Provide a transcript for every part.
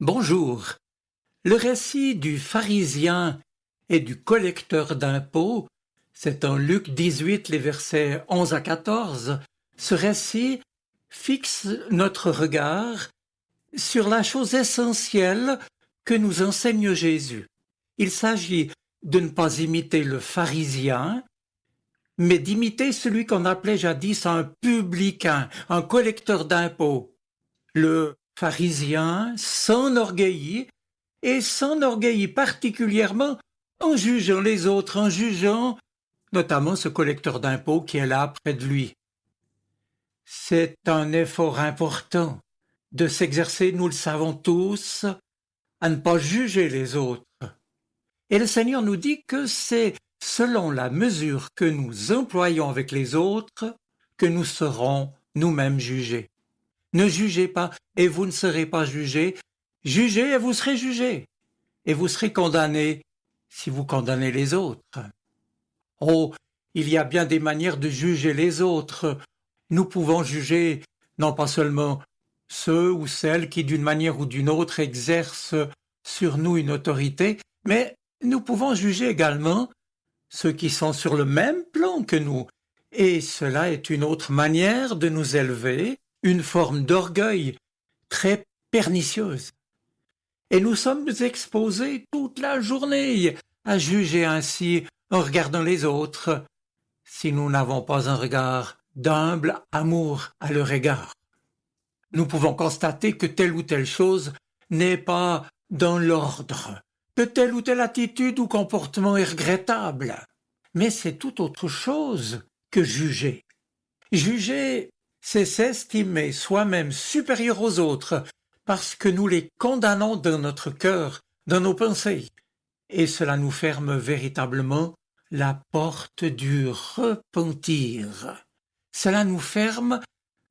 Bonjour. Le récit du pharisien et du collecteur d'impôts, c'est en Luc 18, les versets 11 à 14, ce récit fixe notre regard sur la chose essentielle que nous enseigne Jésus. Il s'agit de ne pas imiter le pharisien, mais d'imiter celui qu'on appelait jadis un publicain, un collecteur d'impôts. Le pharisien s'enorgueillit et s'enorgueillit particulièrement en jugeant les autres, en jugeant notamment ce collecteur d'impôts qui est là près de lui. C'est un effort important de s'exercer, nous le savons tous, à ne pas juger les autres. Et le Seigneur nous dit que c'est selon la mesure que nous employons avec les autres que nous serons nous-mêmes jugés. Ne jugez pas et vous ne serez pas jugés. Jugez et vous serez jugés. Et vous serez condamnés si vous condamnez les autres. Oh, il y a bien des manières de juger les autres. Nous pouvons juger non pas seulement ceux ou celles qui d'une manière ou d'une autre exercent sur nous une autorité, mais nous pouvons juger également ceux qui sont sur le même plan que nous. Et cela est une autre manière de nous élever, une forme d'orgueil très pernicieuse. Et nous sommes exposés toute la journée à juger ainsi en regardant les autres, si nous n'avons pas un regard d'humble amour à leur égard. Nous pouvons constater que telle ou telle chose n'est pas dans l'ordre, que telle ou telle attitude ou comportement est regrettable. Mais c'est tout autre chose que juger. Juger, c'est s'estimer soi-même supérieur aux autres parce que nous les condamnons dans notre cœur, dans nos pensées. Et cela nous ferme véritablement la porte du repentir. Cela nous ferme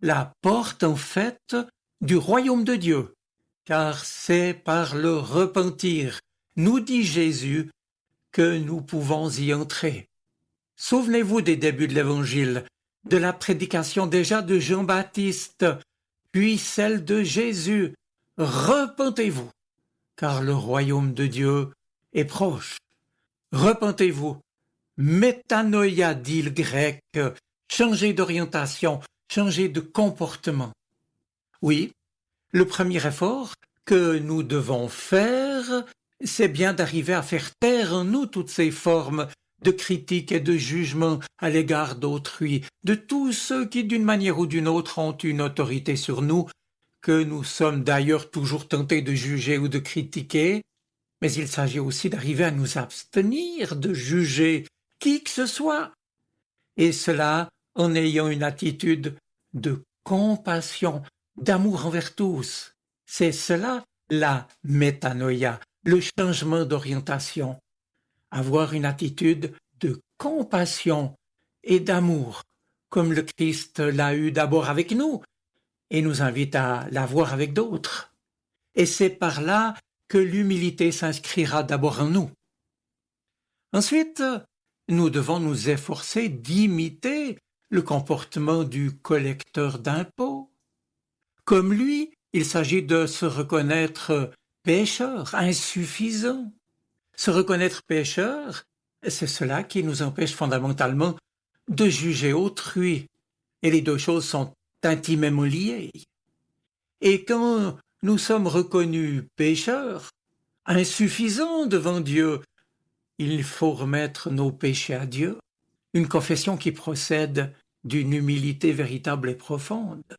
la porte, en fait, du royaume de Dieu. Car c'est par le repentir, nous dit Jésus, que nous pouvons y entrer. Souvenez-vous des débuts de l'Évangile, de la prédication déjà de Jean-Baptiste, puis celle de Jésus. Repentez-vous, car le royaume de Dieu est proche. Repentez-vous. Métanoïa, dit le grec, changer d'orientation, changer de comportement. Oui, le premier effort que nous devons faire, c'est bien d'arriver à faire taire en nous toutes ces formes de critique et de jugement à l'égard d'autrui, de tous ceux qui d'une manière ou d'une autre ont une autorité sur nous, que nous sommes d'ailleurs toujours tentés de juger ou de critiquer, mais il s'agit aussi d'arriver à nous abstenir de juger qui que ce soit, et cela en ayant une attitude de compassion, d'amour envers tous. C'est cela la métanoïa, le changement d'orientation. Avoir une attitude de compassion et d'amour, comme le Christ l'a eu d'abord avec nous, et nous invite à l'avoir avec d'autres. Et c'est par là que l'humilité s'inscrira d'abord en nous. Ensuite, nous devons nous efforcer d'imiter le comportement du collecteur d'impôts. Comme lui, il s'agit de se reconnaître pécheur, insuffisant. Se reconnaître pécheur, c'est cela qui nous empêche fondamentalement de juger autrui. Et les deux choses sont intimement liées. Et quand nous sommes reconnus pécheurs, insuffisants devant Dieu, il faut remettre nos péchés à Dieu. Une confession qui procède d'une humilité véritable et profonde.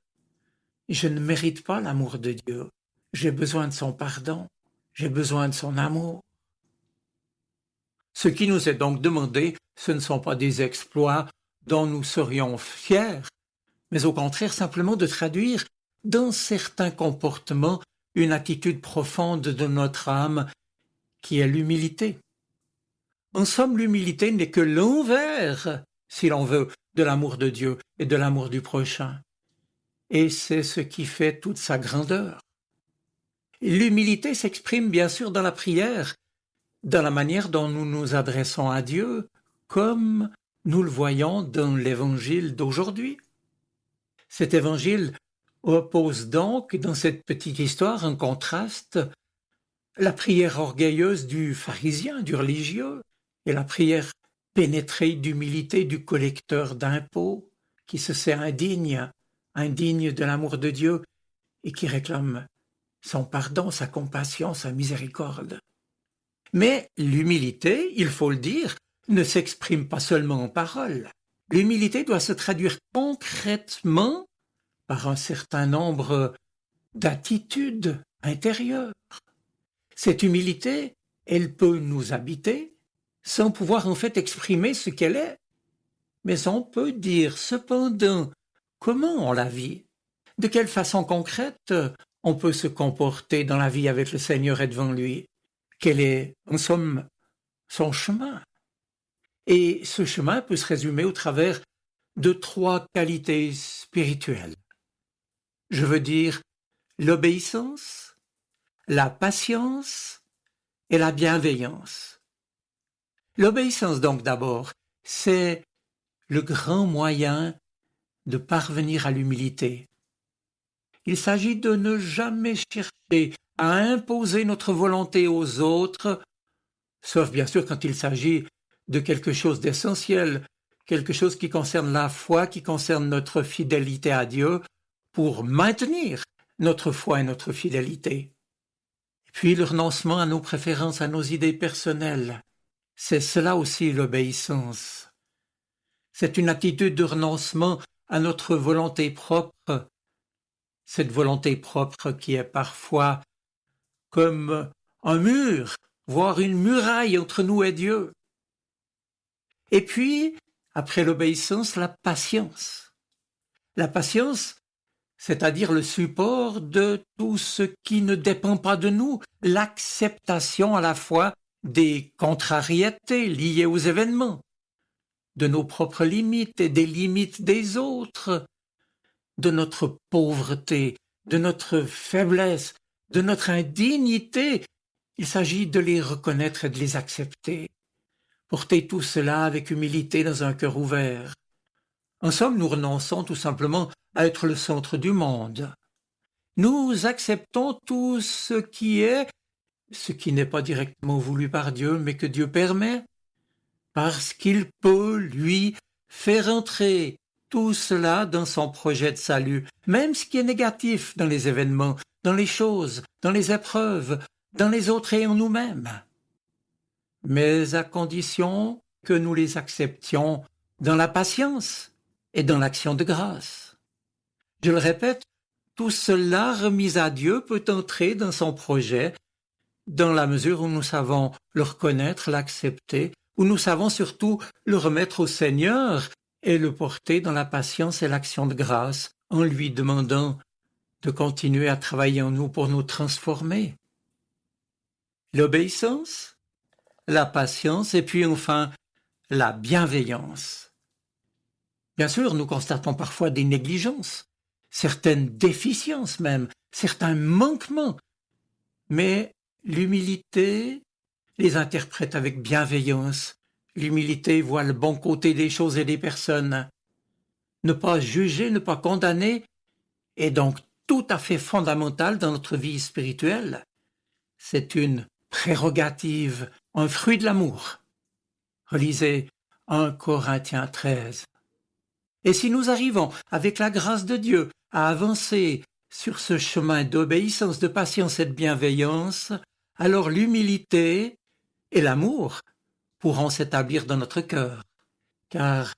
Je ne mérite pas l'amour de Dieu. J'ai besoin de son pardon. J'ai besoin de son amour. Ce qui nous est donc demandé, ce ne sont pas des exploits dont nous serions fiers, mais au contraire simplement de traduire dans certains comportements une attitude profonde de notre âme qui est l'humilité. En somme, l'humilité n'est que l'envers, si l'on veut, de l'amour de Dieu et de l'amour du prochain. Et c'est ce qui fait toute sa grandeur. L'humilité s'exprime bien sûr dans la prière, dans la manière dont nous nous adressons à Dieu, comme nous le voyons dans l'évangile d'aujourd'hui. Cet évangile oppose donc, dans cette petite histoire, un contraste la prière orgueilleuse du pharisien, du religieux, et la prière pénétrée d'humilité du collecteur d'impôts, qui se sait indigne de l'amour de Dieu, et qui réclame son pardon, sa compassion, sa miséricorde. Mais l'humilité, il faut le dire, ne s'exprime pas seulement en paroles. L'humilité doit se traduire concrètement par un certain nombre d'attitudes intérieures. Cette humilité, elle peut nous habiter sans pouvoir en fait exprimer ce qu'elle est. Mais on peut dire cependant comment on la vit, de quelle façon concrète on peut se comporter dans la vie avec le Seigneur et devant lui. Quel est, en somme, son chemin? Et ce chemin peut se résumer au travers de 3 qualités spirituelles. Je veux dire l'obéissance, la patience et la bienveillance. L'obéissance donc d'abord, c'est le grand moyen de parvenir à l'humilité. Il s'agit de ne jamais chercher à imposer notre volonté aux autres, sauf bien sûr quand il s'agit de quelque chose d'essentiel, quelque chose qui concerne la foi, qui concerne notre fidélité à Dieu, pour maintenir notre foi et notre fidélité. Et puis le renoncement à nos préférences, à nos idées personnelles. C'est cela aussi l'obéissance. C'est une attitude de renoncement à notre volonté propre, cette volonté propre qui est parfois comme un mur, voire une muraille entre nous et Dieu. Et puis, après l'obéissance, la patience. La patience, c'est-à-dire le support de tout ce qui ne dépend pas de nous, l'acceptation à la fois des contrariétés liées aux événements, de nos propres limites et des limites des autres, de notre pauvreté, de notre faiblesse, de notre indignité. Il s'agit de les reconnaître et de les accepter. Porter tout cela avec humilité dans un cœur ouvert. En somme, nous renonçons tout simplement à être le centre du monde. Nous acceptons tout ce qui n'est pas directement voulu par Dieu, mais que Dieu permet, parce qu'il peut, lui, faire entrer tout cela dans son projet de salut, même ce qui est négatif dans les événements, dans les choses, dans les épreuves, dans les autres et en nous-mêmes. Mais à condition que nous les acceptions dans la patience et dans l'action de grâce. Je le répète, tout cela remis à Dieu peut entrer dans son projet dans la mesure où nous savons le reconnaître, l'accepter, où nous savons surtout le remettre au Seigneur et le porter dans la patience et l'action de grâce en lui demandant de continuer à travailler en nous pour nous transformer. L'obéissance, la patience et puis enfin la bienveillance. Bien sûr, nous constatons parfois des négligences, certaines déficiences même, certains manquements, mais l'humilité les interprète avec bienveillance. L'humilité voit le bon côté des choses et des personnes. Ne pas juger, ne pas condamner est donc tout à fait fondamental dans notre vie spirituelle. C'est une prérogative, un fruit de l'amour. Relisez 1 Corinthiens 13. Et si nous arrivons, avec la grâce de Dieu, à avancer sur ce chemin d'obéissance, de patience et de bienveillance, alors l'humilité et l'amour pourront s'établir dans notre cœur. Car,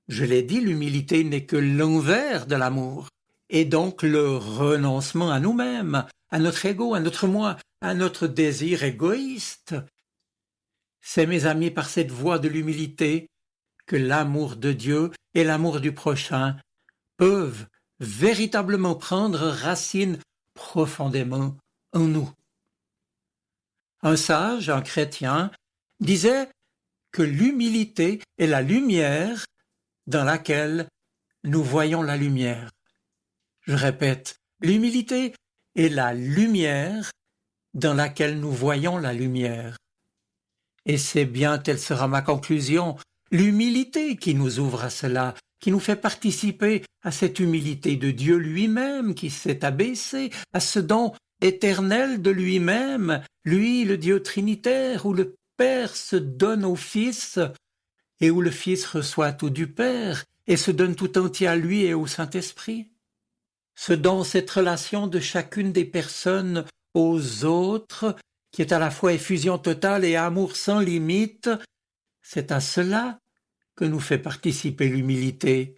je l'ai dit, l'humilité n'est que l'envers de l'amour, et donc le renoncement à nous-mêmes, à notre ego, à notre moi, à notre désir égoïste. C'est, mes amis, par cette voie de l'humilité que l'amour de Dieu et l'amour du prochain peuvent véritablement prendre racine profondément en nous. Un sage, un chrétien, disait que l'humilité est la lumière dans laquelle nous voyons la lumière. Je répète, l'humilité est la lumière dans laquelle nous voyons la lumière. Et c'est bien, telle sera ma conclusion, l'humilité qui nous ouvre à cela, qui nous fait participer à cette humilité de Dieu lui-même qui s'est abaissé, à ce dont éternel de lui-même, lui le Dieu trinitaire, où le Père se donne au Fils, et où le Fils reçoit tout du Père, et se donne tout entier à lui et au Saint-Esprit. C'est dans cette relation de chacune des personnes aux autres, qui est à la fois effusion totale et amour sans limite, c'est à cela que nous fait participer l'humilité.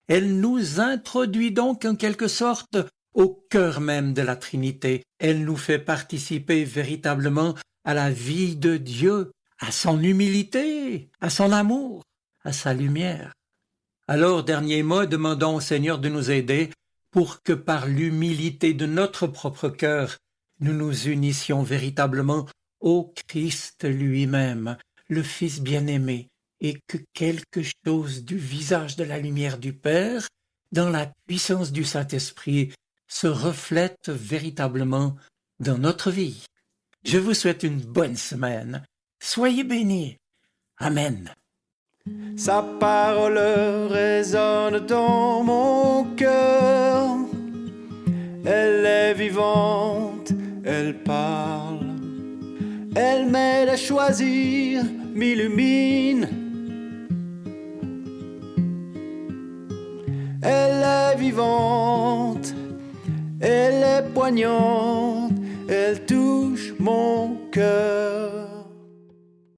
Elle nous introduit donc en quelque sorte au cœur même de la Trinité. Elle nous fait participer véritablement à la vie de Dieu, à son humilité, à son amour, à sa lumière. Alors, dernier mot, demandons au Seigneur de nous aider pour que par l'humilité de notre propre cœur, nous nous unissions véritablement au Christ lui-même, le Fils bien-aimé, et que quelque chose du visage de la lumière du Père, dans la puissance du Saint-Esprit, se reflète véritablement dans notre vie. Je vous souhaite une bonne semaine. Soyez bénis. Amen. Sa parole résonne dans mon cœur. Elle est vivante, elle parle. Elle m'aide à choisir, m'illumine. Elle est vivante, elle est poignante, elle touche mon cœur.